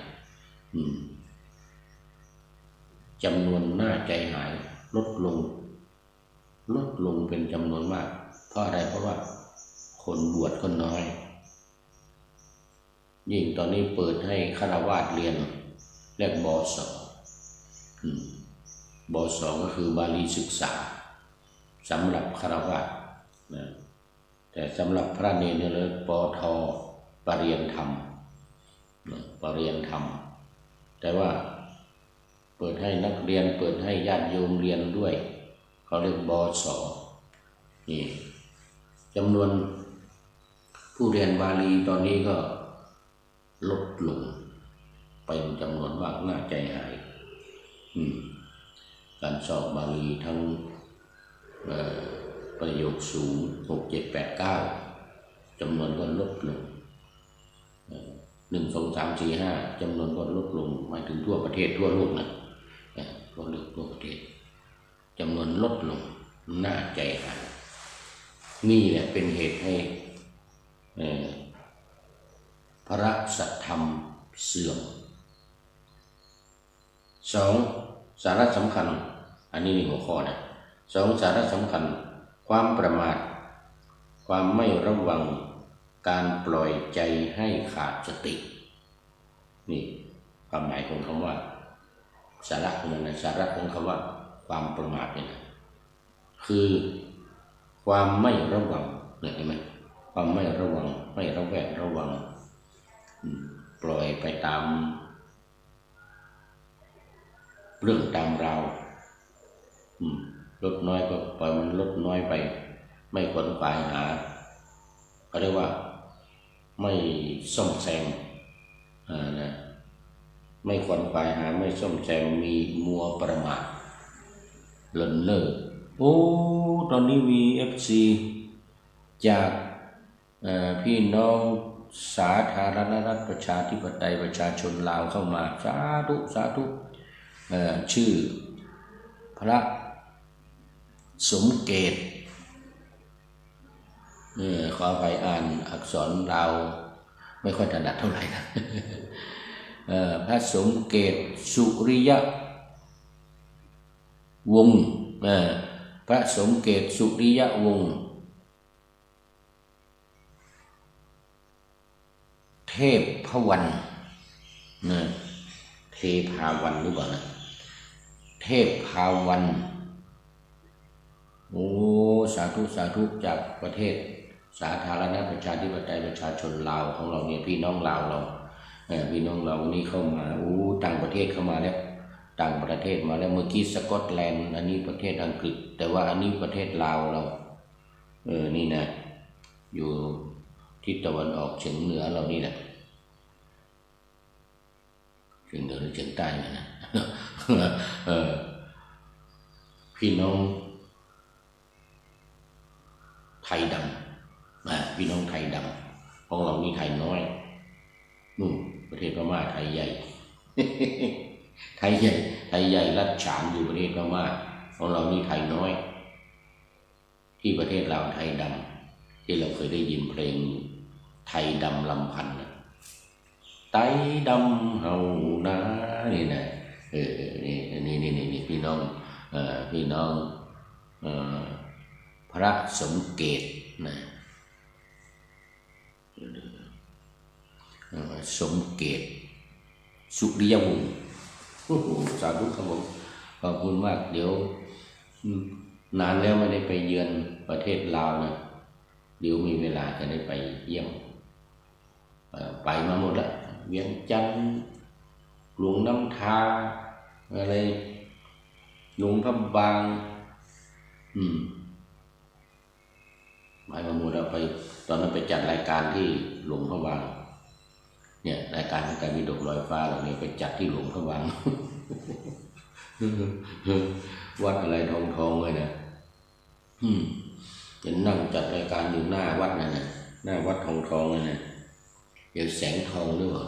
จำนวนน่าใจหายลดลงเป็นจำนวนมาก เพราะอะไรเพราะว่าคนบวชก็น้อยยิ่งตอนนี้เปิดให้ฆราวาสเรียนเรียกบส.บส.ก็คือบาลีศึกษาสำหรับฆราวาสนะแต่สำหรับพระเนรเนี่ยเลยปท.ปรริยนธรรมปรริยนธรรมแต่ว่าเปิดให้นักเรียนเปิดให้ญาติโยมเรียนด้วยเขาเรียกบส.นี่จำนวนผู้เรียนบาลีตอนนี้ก็ลดลงเป็นจำนวนมากน่าใจหายการสอบบาลีทั้งประโยคสูง6 7 8 9จำนวนก็ลดลง1 2 3 4 5จำนวนก็ลดลงหมายถึงทั่วประเทศทั่วโลกนะทั่วโลกทั่วประเทศจำนวนลดลงน่าใจหายนี่แหละเป็นเหตุให้พระสัทธรรมเสื่อม2สาระสำคัญอันนี้หัวข้อนะ2สาระสำคัญความประมาทความไม่ระวังการปล่อยใจให้ขาดสตินี่ความหมายของคำว่าสาระของมันนะสาระของคำว่าความประมาทเนี่ยนะคือความไม่ระวังเนี่ยเห็นไหมความไม่ระวังไม่ระแวดระวังปล่อยไปตามเรื่องตามราวลดน้อยก็ปล่อยมันลดน้อยไปไม่ขวนขวายหาเขาเรียกว่าไม่ซ่อมแซมนะไม่ขวนขวายหาไม่ซ่อมแซมมีมัวประมาทเลินเล่อโอ้ตอนนี้มี FC จากพี่น้องสาธารณรัฐประชาธิปไตยประชาชนลาวเข้ามาสาธุสาธุชื่อพระสมเกตขอไปอ่านอักษรลาวไม่ค่อยถนัดเท่าไหร่นะพระสมเกตสุริยวงศ์พระสมเกตสุริยวงศ์เทพพวันนะเทพาวันหรือเปล่านะเทพพาวันโอ้สาธุสาธุจากประเทศสาธารณประชาธิปไตยประชาชนลาวของเราเนี่ยพี่น้องลาวเราพี่น้องเราวันนี้เข้ามาต่างประเทศเข้ามาแล้วต่างประเทศมาแล้วเมื่อกี้สกอตแลนด์อันนี้ประเทศอังกฤษแต่ว่าอันนี้ประเทศลาวเรานี่นะอยู่ทิศตะวันออกเฉียงเหนือเรานี่แหละเฉียงเหนือหรือเฉียงใต้นะพี่น้องไทยดำพี่น้องไทยดำของเรานี่ไทยน้อยนู่นประเทศพม่าไทยใหญ่ ไทยใหญ่รัดฉานอยู่ประเทศพม่าของเรานี่ไทยน้อยที่ประเทศลาวไทยดำที่เราเคยได้ยินเพลงไทยดำลำพันธ์ไทยดำเฮานานี่นะนี่พี่น้องพระสมเกตนะสมเกตสุริยวงศ์สาธุครับผมขอบคุณมากเดี๋ยวนานแล้วไม่ได้ไปเยือนประเทศลาวนะเดี๋ยวมีเวลาจะได้ไปเยี่ยมไปมาหมดละเวียงจันทร์หลวงน้ำทาอะไรหลวงพระบางไปมาหมดแล้วไปตอนนั้นไปจัดรายการที่หลวงพระบางเนี่ยรายการของการมีดกลอยฟ้าเหล่านี้ไปจัดที่หลวงพระบาง วัดอะไรทองเลยนะจะนั่งจัดรายการอยู่หน้าวัดนั่นนะหน้าวัดทองเลยนะเดี๋ยวแสงทองหรือเปล่า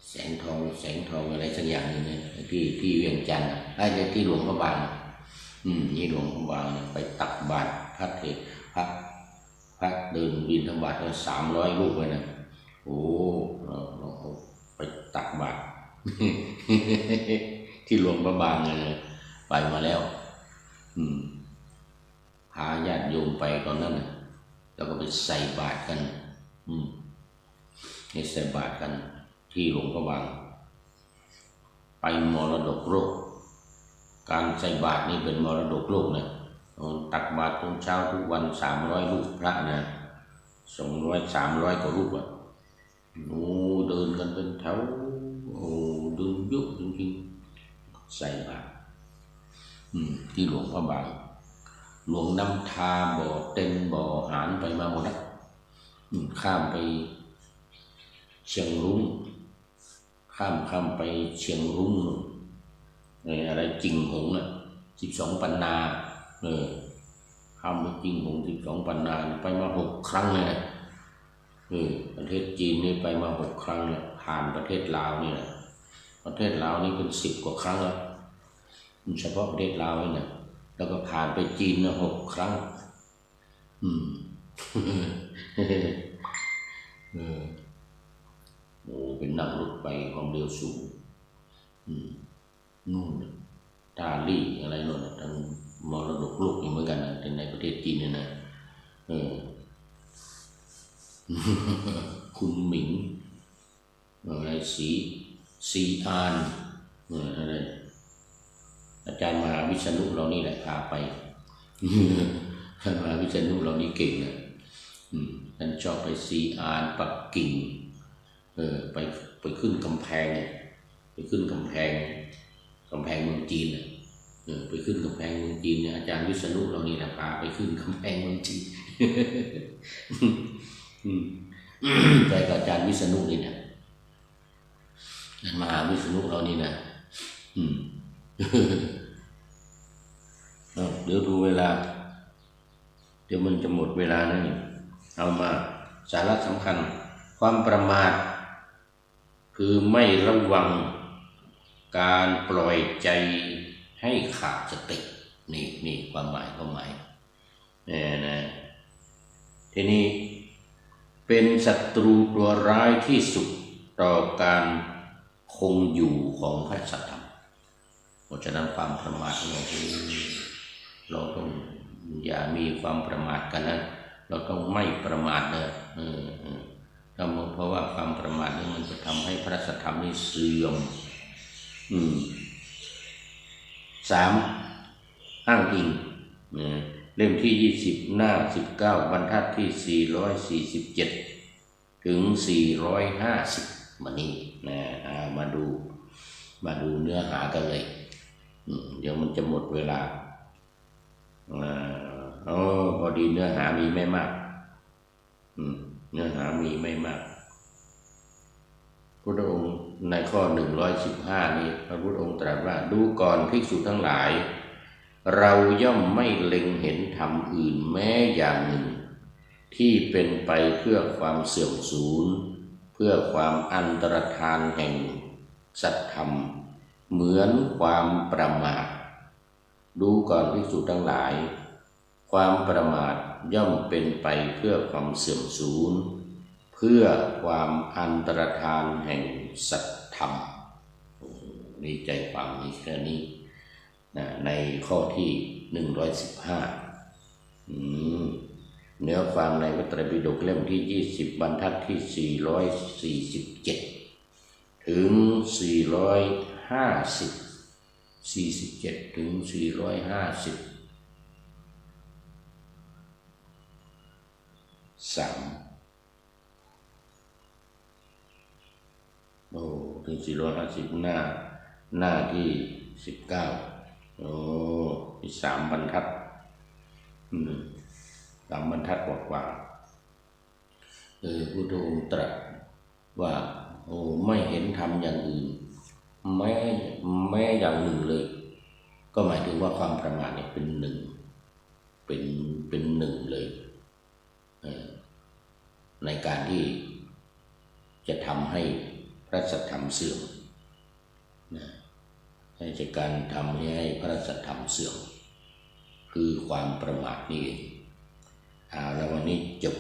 แสงทองอะไรสักอย่างนึงเนี่ยที่เวียงจันทร์ไอ้ที่หลวงพระบางนี่หลวงพระบางไปตักบาตรพระเถรพระเดินบิณฑบาตก็300 รูปเลยนะโอ้เราไปตักบาตร ที่หลวงพระบางไปมาแล้วพ พาญาติโยมไปตอนนั้นนะแล้วก็ไปใส่บาตรกันนี่ใส่บาตรกันที่หลวงพระบางไปมรดกโลกการใส่บาตรนี่เป็นมรดกโลกนะตักบาตรตอนเช้าทุกวัน300 รูปพระนะ200-300 กว่ารูปโอ้เดินกันเป็นแถวโอ้เดินยุบจริงๆใส่บาตรที่หลวงพระบางหลวงน้ำทาบ่อเต็นบ่อหานไปมาหมดนะข้ามไปเชียงรุ้งข้ามไปเชียงรุ้งอะไรจิงหงน่ะ12 ปันนาข้ามไปจิงหง12 ปันนาไปมา6 ครั้งเลยนะประเทศจีนนี่ไปมา6 ครั้งเนี่ยผ่านประเทศลาวนี่นะประเทศลาวนี่เป็น10 กว่าครั้งแล้วเฉพาะประเทศลาวนี่นะแล้วก็ผ่านไปจีนนะ6 ครั้งโอ้เป็นนั่งรถไปความเร็วสูงนู่นตาลี่อะไรโน่นทางมรดกโลกนี่เหมือนกันนะแต่ในประเทศจีนเนี่ยนะคุณหมิงอะไรสีอานอะไรอาจารย์มหาวิษณุเรานี่แหละพาไปท่านมหาวิษณุเรานี่เก่งนะท่านชอบไปซีอานปักกิ่งไปขึ้นกำแพงเมืองจีนไปขึ้นกำแพงเมืองจีนเนี่ยอาจารย์วิษณุเรานี่แหละพาไปขึ้นกำแพงเมืองจีนไปกับอาจารย์วิษณุนี่นะมหาวิษณุเรานี่นะเดี๋ยวดูเวลาเดี๋ยวมันจะหมดเวลาแล้วนี่เอามาสาระสำคัญความประมาทคือไม่ระวังการปล่อยใจให้ขาดสตินี่ความหมายนะทีนี้เป็นศัตรูตัวร้ายที่สุดต่อการคงอยู่ของพระสัทธรรมเพราะฉะนั้นความประมาทเราต้องอย่ามีความประมาทกันนะเราต้องไม่ประมาทเลยเพราะว่าความประมาทนี่มันจะทำให้พระสัทธรรมนี่เสื่อม3อ้างอิงเล่มที่20หน้า19บรรทัดที่447ถึง450มานี่นะมาดูเนื้อหากันเลยเดี๋ยวมันจะหมดเวลาพอดีเนื้อหามีไม่มากเนื้อหามีไม่มากพระองค์ในข้อ115นี้พระพุทธองค์ตรัสว่าดูก่อนภิกษุทั้งหลายเราย่อมไม่เล็งเห็นธรรมอื่นแม้อย่างหนึ่งที่เป็นไปเพื่อความเสื่อมสูญเพื่อความอันตรธานแห่งสัตธรรมเหมือนความประมาทดูก่อนภิกษุทั้งหลายความประมาทย่อมเป็นไปเพื่อความเสื่อมสูญเพื่อความอันตรธานแห่งสัตธรรมนี่ใจความนี้แค่นี้ในข้อที่115เนื้อความในพระไตรปิฎกเล่มที่20บรรทัดที่447ถึง450 47ถึง450 ถึง450หน้าที่19มี3 บรรทัด3 บรรทัดกว่าพุทธองค์ตรัสว่าไม่เห็นธรรมอย่างอื่นแม้อย่างหนึ่งเลยก็หมายถึงว่าความประมาทเนี่ยเป็นหนึ่งเลยในการที่จะทำให้พระสัทธรรมเสื่อมให้จากการทำให้พระสัทธรรมเสื่อมคือความประมาทนี่เองแล้ววันนี้จบ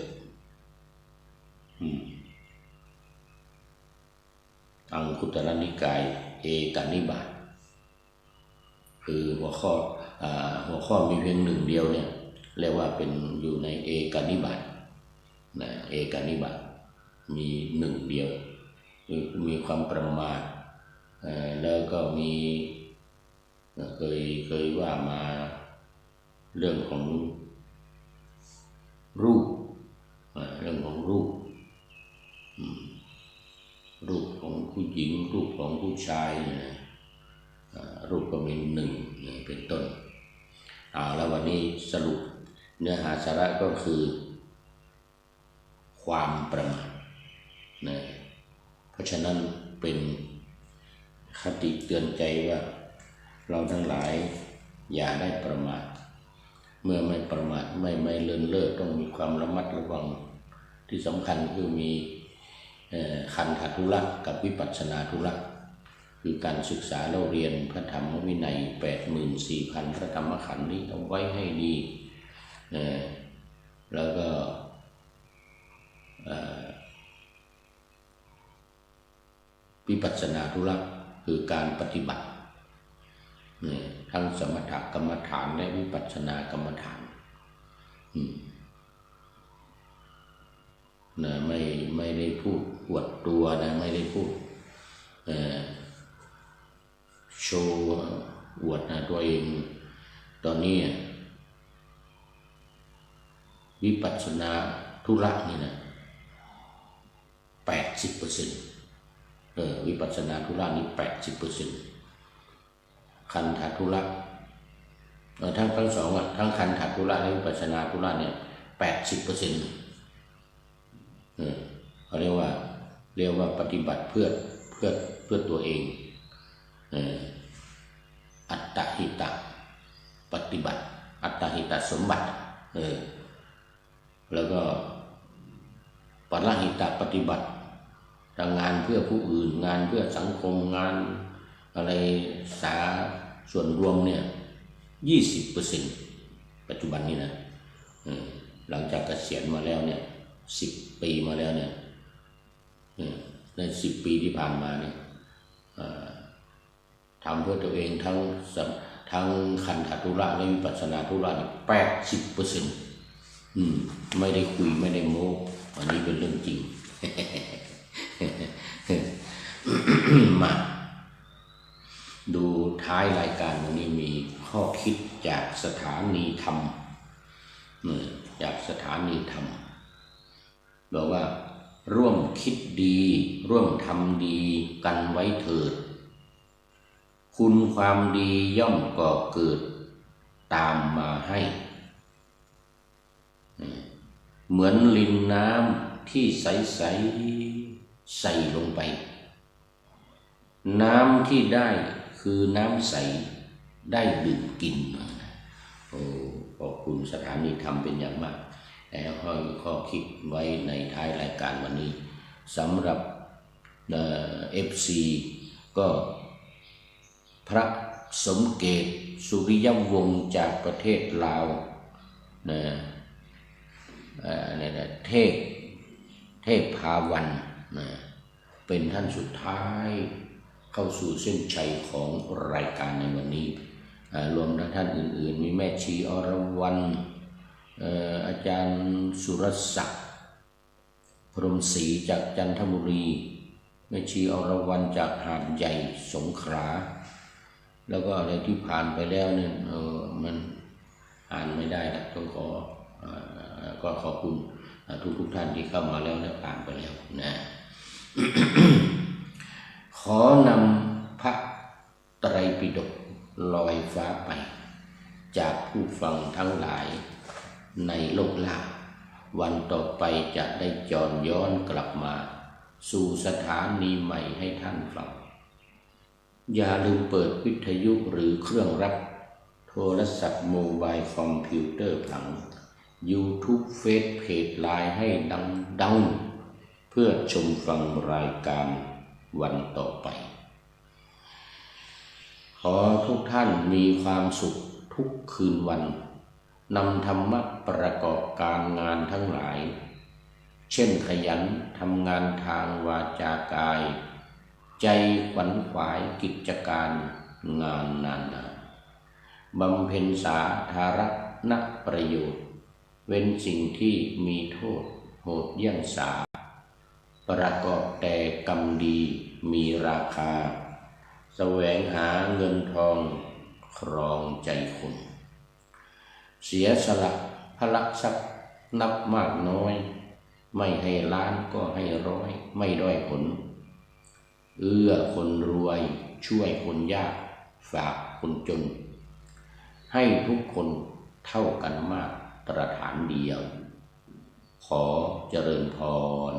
อังคุตรนิกายเอกนิบาตคือหัวข้อมีเพียง1 เดียวเนี่ย เรียกว่าเป็นอยู่ในเอกนิบาตนะเอกนิบาตมีหนึ่งเดียวมีความประมาทแล้วก็มีเคยว่ามาเรื่องของรูปเรื่องของรูปของผู้หญิงรูปของผู้ชายรูปก็มีหนึ่งเป็นต้นแล้ววันนี้สรุปเนื้อหาสาระก็คือความประมาทนะเพราะฉะนั้นเป็นคติเตือนใจว่าเราทั้งหลายอย่าได้ประมาทเมื่อไม่ประมาทไม่เลินเล่อต้องมีความระมัดระวังที่สำคัญคือมีคันธทุระกับวิปัสสนาทุระคือการศึกษาเราเรียนพระธรรมวินัย 84,000 พระธรรมขันธ์นี้เอาไว้ให้ดีแล้วก็วิปัสสนาธุระคือการปฏิบัติทั้งสมถกรรมฐานและวิปัสสนากรรมฐานไม่ได้พูดอวดตัวนะไม่ได้พูดโชว์อวดตัวเองตอนนี้วิปัสสนาธุระนี่นะ 80%วิปัสสนาธุระนี่ 80% คันธธุระทั้งสองทั้งคันธธุระและวิปัสสนาธุระเนี่ย 80%เขาเรียกว่าปฏิบัติเพื่อตัวเองอัตตหิตะปฏิบัติอัตตหิตสมบัติแล้วก็ปรหิตะปฏิบัติทำงานเพื่อผู้อื่นงานเพื่อสังคมงานอะไรสาส่วนรวมเนี่ย 20% ปัจจุบันนี้นะหลังจากเกษียณมาแล้วเนี่ย10 ปีมาแล้วเนี่ยใน10 ปีที่ผ่านมาเนี่ยทำเพื่อตัวเองทั้งคันธธุระและวิปัสสนาธุระนี่ 80%ไม่ได้คุยไม่ได้โม้อันนี้เป็นเรื่องจริง มาดูท้ายรายการวันนี้มีข้อคิดจากสถานีธรรมจากสถานีธรรมบอกว่าร่วมคิดดีร่วมทำดีกันไว้เถิดคุณความดีย่อมก่อเกิดตามมาให้เหมือนลินน้ำที่ใสลงไปน้ำที่ได้คือน้ำใสได้ดื่มกินขอบคุณสถานีธรรมเป็นอย่างมากแล้วข้อคิดไว้ในท้ายรายการวันนี้สำหรับFC ก็พระสมเกตสุริยวงศ์จากประเทศลาวเทพภาวันเป็นท่านสุดท้ายเข้าสู่เส้นชัยของรายการในวันนี้รวมทั้งท่านอื่นๆมีแม่ชีอรวรรณอาจารย์สุรศักดิ์พรหมศรีจากจันทบุรีแม่ชีอรวรรณจากหาดใหญ่สงขลาแล้วก็อะไรที่ผ่านไปแล้วเนี่ยมันอ่านไม่ได้ละต้องก็ขอบคุณทุกท่านที่เข้ามาแล้วและผ่านไปแล้วนะ ขอนำพระไตรปิฎกลอยฟ้าไปจากผู้ฟังทั้งหลายในโลกล่าวันต่อไปจะได้จรย้อนกลับมาสู่สถานีใหม่ให้ท่านฟังอย่าลืมเปิดวิทยุหรือเครื่องรับโทรศัพท์โมบายคอมพิวเตอร์ผัง YouTube เฟซเพจไลน์ให้ดังเพื่อชมฟังรายการวันต่อไปขอทุกท่านมีความสุขทุกคืนวันนำธรรมะประกอบการงานทั้งหลายเช่นขยันทำงานทางวาจากายใจขวัญขวายกิจการงานนานาบำเพ็ญสาธารณประโยชน์ เว้นสิ่งที่มีโทษโหดเยี่ยงสาประกอบแต่กรรมดีมีราคาแสวงหาเงินทองครองใจคนเสียสละพละทรัพย์นับมากน้อยไม่ให้ล้านก็ให้ร้อยไม่ด้อยผลเอื้อคนรวยช่วยคนยากฝากคนจนให้ทุกคนเท่ากันมากตรฐานเดียวขอเจริญพร